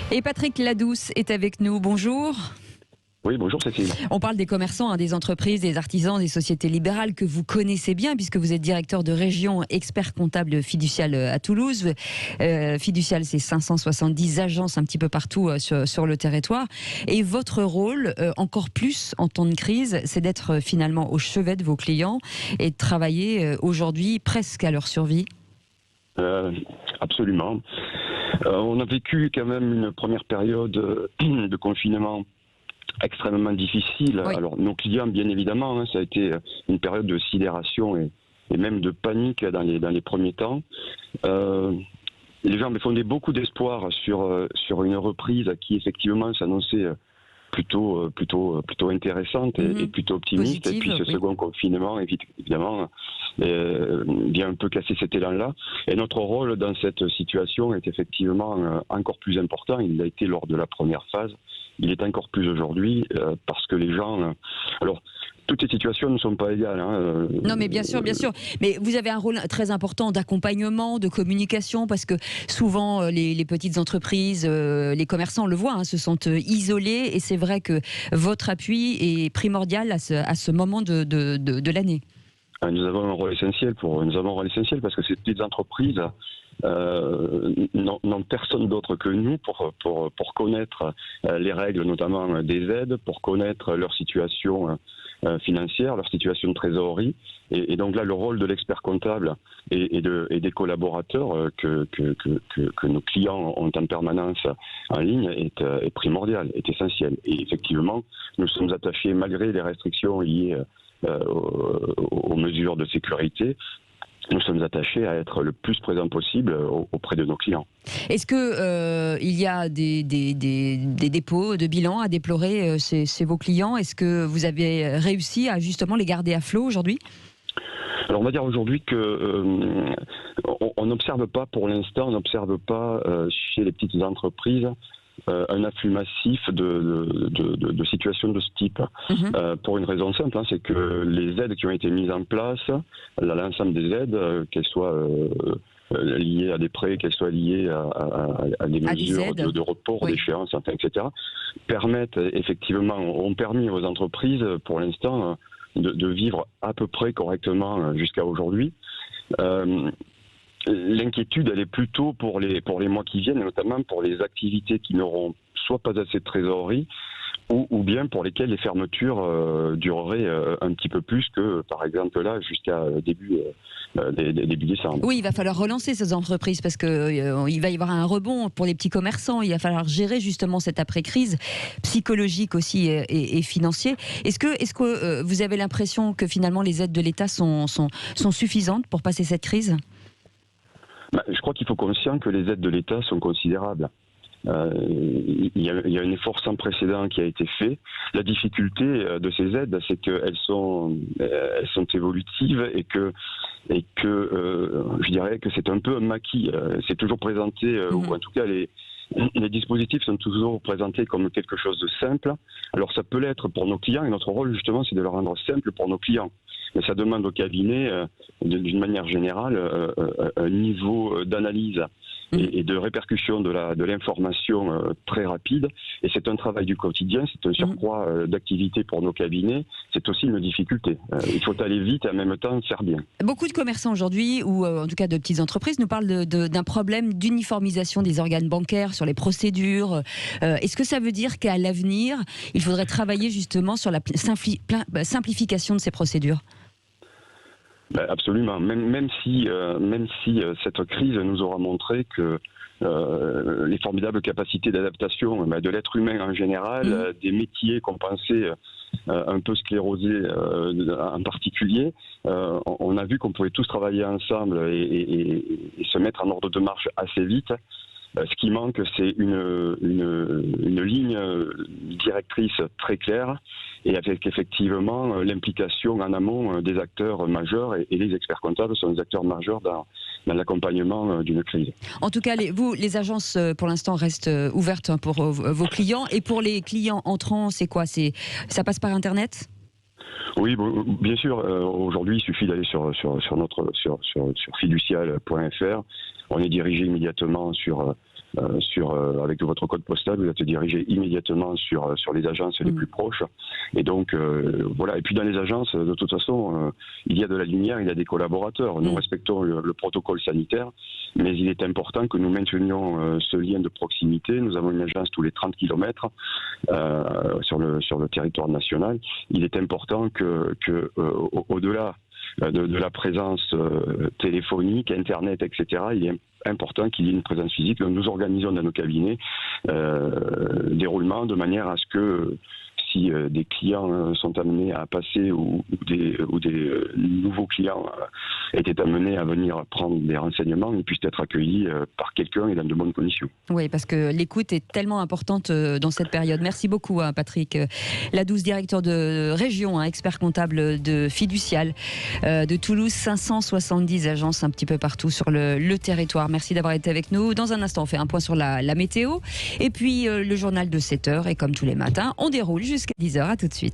Et Patrick Ladouce est avec nous. Bonjour. Oui, bonjour Cécile. On parle des commerçants, des entreprises, des artisans, des sociétés libérales que vous connaissez bien puisque vous êtes directeur de région, expert comptable Fiducial à Toulouse. Fiducial, c'est 570 agences un petit peu partout sur le territoire. Et votre rôle, encore plus en temps de crise, c'est d'être finalement au chevet de vos clients et de travailler aujourd'hui presque à leur survie. Absolument. On a vécu quand même une première période de confinement extrêmement difficile. Oui. Alors nos clients, bien évidemment, ça a été une période de sidération et même de panique dans les premiers temps. Les gens fondaient beaucoup d'espoir sur une reprise qui effectivement s'annonçait plutôt intéressante et plutôt optimiste. Positive, et puis ce second confinement, évidemment, vient un peu casser cet élan-là. Et notre rôle dans cette situation est effectivement encore plus important. Il l'a été lors de la première phase. Il est encore plus aujourd'hui parce que les gens... alors, toutes ces situations ne sont pas égales. Non, mais bien sûr, bien sûr. Mais vous avez un rôle très important d'accompagnement, de communication, parce que souvent les petites entreprises, les commerçants, on le voit, se sentent isolés. Et c'est vrai que votre appui est primordial à ce moment de l'année. Nous avons un rôle essentiel parce que ces petites entreprises n'ont personne d'autre que nous pour connaître les règles, notamment des aides, pour connaître leur situation financière, leur situation de trésorerie. Et donc là, le rôle de l'expert comptable et des collaborateurs que nos clients ont en permanence en ligne est primordial, est essentiel. Et effectivement, nous sommes attachés, malgré les restrictions liées aux mesures de sécurité, nous sommes attachés à être le plus présent possible auprès de nos clients. Est-ce que il y a des dépôts de bilan à déplorer chez vos clients? Est-ce que vous avez réussi à justement les garder à flot aujourd'hui? Alors on va dire aujourd'hui que on n'observe pas pour l'instant, chez les petites entreprises un afflux massif de situations de ce type. Pour une raison simple, c'est que les aides qui ont été mises en place, l'ensemble des aides, qu'elles soient liées à des prêts, qu'elles soient liées à des mesures de report, d'échéance, etc., ont permis aux entreprises, pour l'instant, de vivre à peu près correctement jusqu'à aujourd'hui. L'inquiétude, elle est plutôt pour les mois qui viennent, et notamment pour les activités qui n'auront soit pas assez de trésorerie, ou bien pour lesquelles les fermetures dureraient un petit peu plus que, par exemple, là, jusqu'à début décembre. Oui, il va falloir relancer ces entreprises parce qu'il va y avoir un rebond pour les petits commerçants. Il va falloir gérer justement cette après-crise psychologique aussi et financier. Est-ce que vous avez l'impression que finalement les aides de l'État sont suffisantes pour passer cette crise ? Je crois qu'il faut conscient que les aides de l'État sont considérables. Il y a un effort sans précédent qui a été fait. La difficulté de ces aides, c'est qu'elles sont évolutives et que je dirais que c'est un peu un maquis. C'est toujours présenté, ou en tout cas les dispositifs sont toujours présentés comme quelque chose de simple. Alors ça peut l'être pour nos clients et notre rôle justement c'est de le rendre simple pour nos clients. Mais ça demande au cabinet, d'une manière générale, un niveau d'analyse et de répercussion de l'information très rapide. Et c'est un travail du quotidien, c'est un surcroît d'activité pour nos cabinets. C'est aussi une difficulté. Il faut aller vite et en même temps faire bien. Beaucoup de commerçants aujourd'hui, ou en tout cas de petites entreprises, nous parlent d'un problème d'uniformisation des organes bancaires sur les procédures. Est-ce que ça veut dire qu'à l'avenir, il faudrait travailler justement sur la simplification de ces procédures ? Absolument. Même si cette crise nous aura montré que les formidables capacités d'adaptation de l'être humain en général, des métiers qu'on pensait un peu sclérosés en particulier, on a vu qu'on pouvait tous travailler ensemble et se mettre en ordre de marche assez vite. Ce qui manque, c'est une ligne directrice très claire et avec effectivement l'implication en amont des acteurs majeurs et les experts comptables sont des acteurs majeurs dans l'accompagnement d'une crise. En tout cas, les agences pour l'instant restent ouvertes pour vos clients et pour les clients entrants, c'est quoi ? Ça passe par Internet ? Oui, bien sûr. Aujourd'hui, il suffit d'aller sur fiducial.fr. On est dirigé immédiatement sur avec votre code postal, vous êtes dirigé immédiatement sur les agences les plus proches. Et donc, voilà. Et puis dans les agences, de toute façon, il y a de la lumière, il y a des collaborateurs. Nous respectons le protocole sanitaire, mais il est important que nous maintenions ce lien de proximité. Nous avons une agence tous les 30 km sur le territoire national. Il est important que au-delà de la présence téléphonique, Internet, etc., il est important qu'il y ait une présence physique. Nous organisons dans nos cabinets des roulements de manière à ce que si des clients sont amenés à passer ou des nouveaux clients étaient amenés à venir prendre des renseignements, ils puissent être accueillis par quelqu'un et dans de bonnes conditions. Oui, parce que l'écoute est tellement importante dans cette période. Merci beaucoup, Patrick Ladouze, directeur de région, expert comptable de Fiducial de Toulouse, 570 agences un petit peu partout sur le territoire. Merci d'avoir été avec nous. Dans un instant, on fait un point sur la météo et puis le journal de 7h et comme tous les matins, on déroule jusqu'à 10h. À tout de suite.